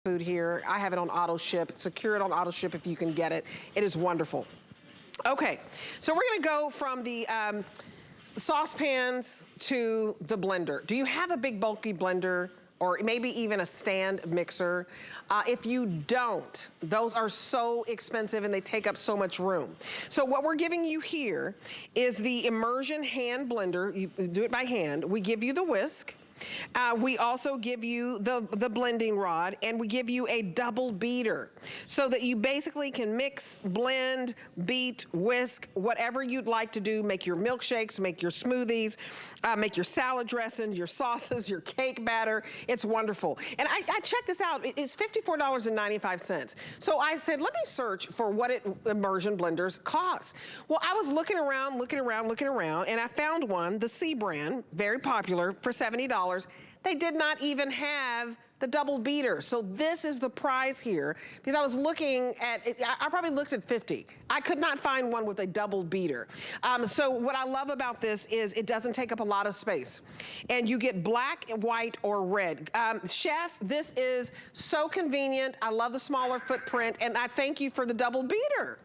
food here. I have it on auto ship. Secure it on auto ship if you can get it. It is wonderful. Okay, so we're gonna go from the saucepans to the blender. Do you have a big bulky blender? Or maybe even a stand mixer? If you don't, those are so expensive and they take up so much room. So what we're giving you here is the Immersion hand blender. You do it by hand. We give you the whisk. We also give you the blending rod, and we give you a double beater so that you basically can mix, blend, beat, whisk, whatever you'd like to do. Make your milkshakes, make your smoothies, make your salad dressing, your sauces, your cake batter. It's wonderful. And I checked this out. It's $54.95. So I said, let me search for what immersion blenders cost. Well, I was looking around, and I found one, the C brand, very popular, for $70. They did not even have the double beater. So this is the prize here, because I was looking at it, I probably looked at 50. I could not find one with a double beater. So what I love about this is it doesn't take up a lot of space. And you get black, white, or red. Chef, this is so convenient. I love the smaller footprint, and I thank you for the double beater.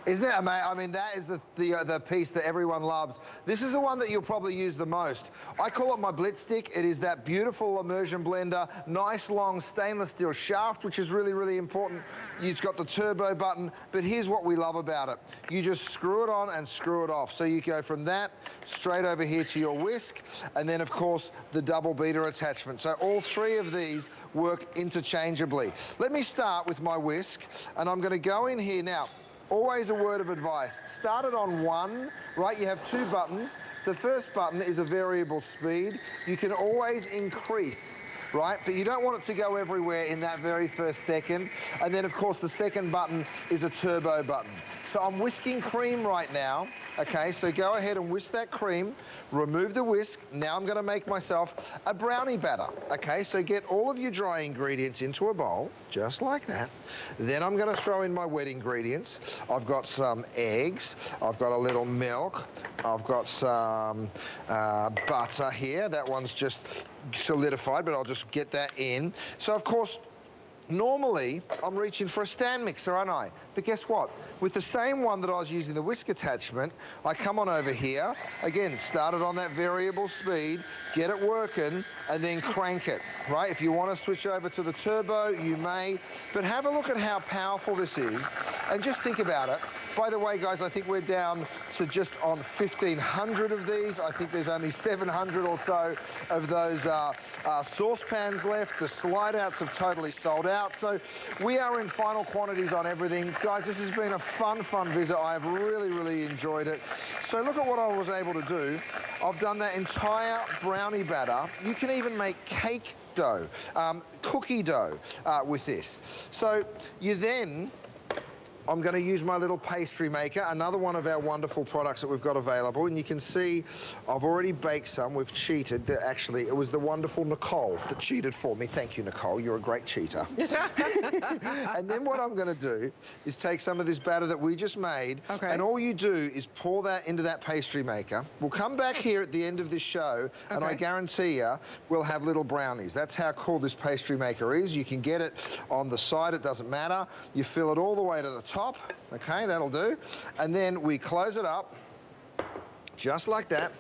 Isn't it amazing? I mean, that is the piece that everyone loves. This is the one that you'll probably use the most. I call it my Blitz stick. It is that beautiful immersion blender, nice long stainless steel shaft, which is really, really important. It's got the turbo button, but here's what we love about it. You just screw it on and screw it off. So you go from that straight over here to your whisk, and then, of course, the double beater attachment. So all three of these work interchangeably. Let me start with my whisk, and I'm going to go in here now. Always a word of advice. Start it on one, right? You have two buttons. The first button is a variable speed. You can always increase, right? But you don't want it to go everywhere in that very first second. And then, of course, the second button is a turbo button. So I'm whisking cream right now, okay? So go ahead and whisk that cream, remove the whisk. Now I'm gonna make myself a brownie batter, okay? So get all of your dry ingredients into a bowl, just like that. Then I'm gonna throw in my wet ingredients. I've got some eggs, I've got a little milk, I've got some butter here. That one's just solidified, but I'll just get that in. So, of course, normally, I'm reaching for a stand mixer, aren't I? But guess what? With the same one that I was using the whisk attachment, I come on over here, again, start it on that variable speed, get it working, and then crank it, right? If you want to switch over to the turbo, you may, but have a look at how powerful this is, and just think about it. By the way, guys, I think we're down to just on 1,500 of these. I think there's only 700 or so of those saucepans left. The slide outs have totally sold out. So we are in final quantities on everything. Guys, this has been a fun visit. I have really, really enjoyed it. So look at what I was able to do. I've done that entire brownie batter. You can even make cake dough, cookie dough with this. So you then... I'm going to use my little Pastry Maker, another one of our wonderful products that we've got available. And you can see I've already baked some. We've cheated. Actually, it was the wonderful Nicole that cheated for me. Thank you, Nicole. You're a great cheater. And then what I'm going to do is take some of this batter that we just made, okay, and all you do is pour that into that Pastry Maker. We'll come back here at the end of this show, okay, and I guarantee you we'll have little brownies. That's how cool this Pastry Maker is. You can get it on the side. It doesn't matter. You fill it all the way to the top, okay, that'll do. And then we close it up, just like that.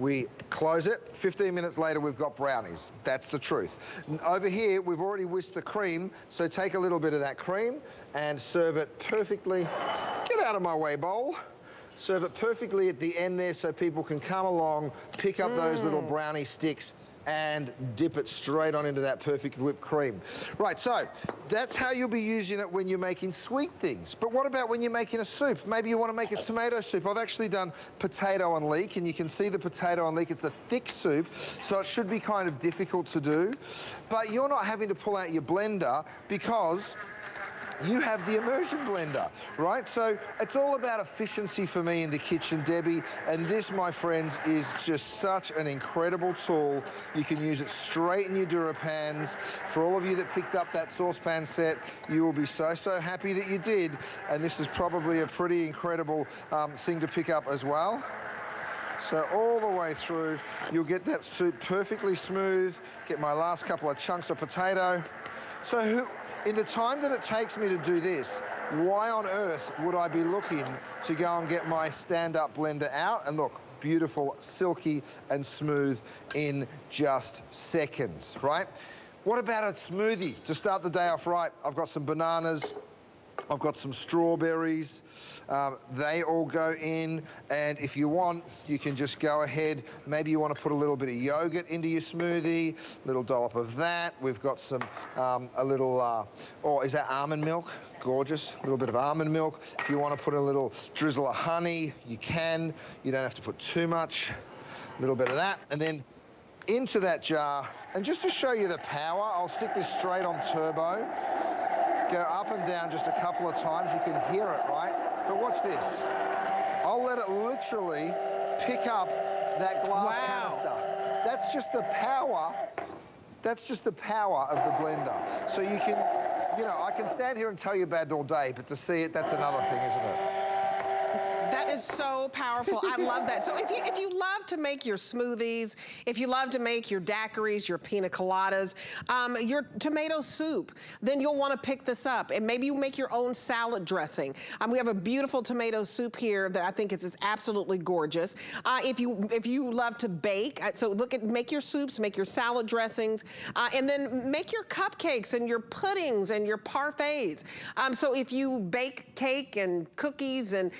We close it. 15 minutes later, we've got brownies. That's the truth. Over here, we've already whisked the cream, so take a little bit of that cream and serve it perfectly. Get out of my way, bowl. Serve it perfectly at the end there so people can come along, pick up those little brownie sticks, and dip it straight on into that perfect whipped cream. Right, so that's how you'll be using it when you're making sweet things. But what about when you're making a soup? Maybe you want to make a tomato soup. I've actually done potato and leek, and you can see the potato and leek. It's a thick soup, so it should be kind of difficult to do. But you're not having to pull out your blender because you have the immersion blender, right? So it's all about efficiency for me in the kitchen, Debbie. And this, my friends, is just such an incredible tool. You can use it straight in your DuraPans. For all of you that picked up that saucepan set, you will be so, so happy that you did. And this is probably a pretty incredible thing to pick up as well. So all the way through, you'll get that soup perfectly smooth. Get my last couple of chunks of potato. So in the time that it takes me to do this, why on earth would I be looking to go and get my stand-up blender out? And look, beautiful, silky and smooth in just seconds, right? What about a smoothie to start the day off right? I've got some bananas, I've got some strawberries, they all go in, and if you want, you can just go ahead, maybe you want to put a little bit of yogurt into your smoothie, a little dollop of that. We've got some, is that almond milk? Gorgeous, a little bit of almond milk. If you want to put a little drizzle of honey, you can. You don't have to put too much. A little bit of that, and then into that jar. And just to show you the power, I'll stick this straight on turbo. Go up and down just a couple of times. You can hear it, right? But watch this. I'll let it literally pick up that glass canister. That's just the power. That's just the power of the blender. So you can, I can stand here and tell you about it all day, but to see it, that's another thing, isn't it? That is so powerful. I love that. So if you love to make your smoothies, if you love to make your daiquiris, your pina coladas, your tomato soup, then you'll want to pick this up. And maybe you make your own salad dressing. We have a beautiful tomato soup here that I think is absolutely gorgeous. If you love to bake, so make your soups, make your salad dressings, and then make your cupcakes and your puddings and your parfaits. So if you bake cake and cookies and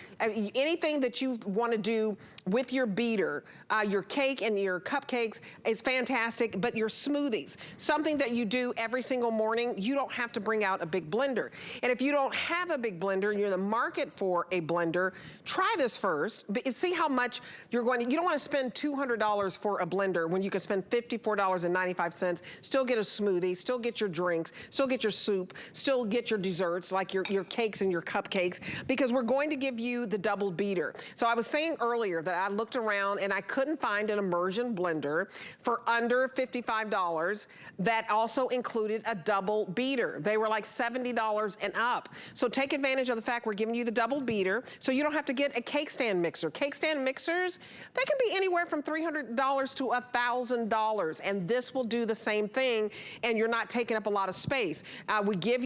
anything that you want to do with your beater, your cake and your cupcakes is fantastic, but your smoothies, something that you do every single morning, you don't have to bring out a big blender. And if you don't have a big blender and you're in the market for a blender, try this first, but see how much you don't want to spend $200 for a blender when you can spend $54.95, still get a smoothie, still get your drinks, still get your soup, still get your desserts like your cakes and your cupcakes, because we're going to give you the double beater. So I was saying earlier that I looked around and I couldn't find an immersion blender for under $55 that also included a double beater. They were like $70 and up. So take advantage of the fact we're giving you the double beater so you don't have to get a cake stand mixer. Cake stand mixers, they can be anywhere from $300 to $1,000, and this will do the same thing, and you're not taking up a lot of space. We give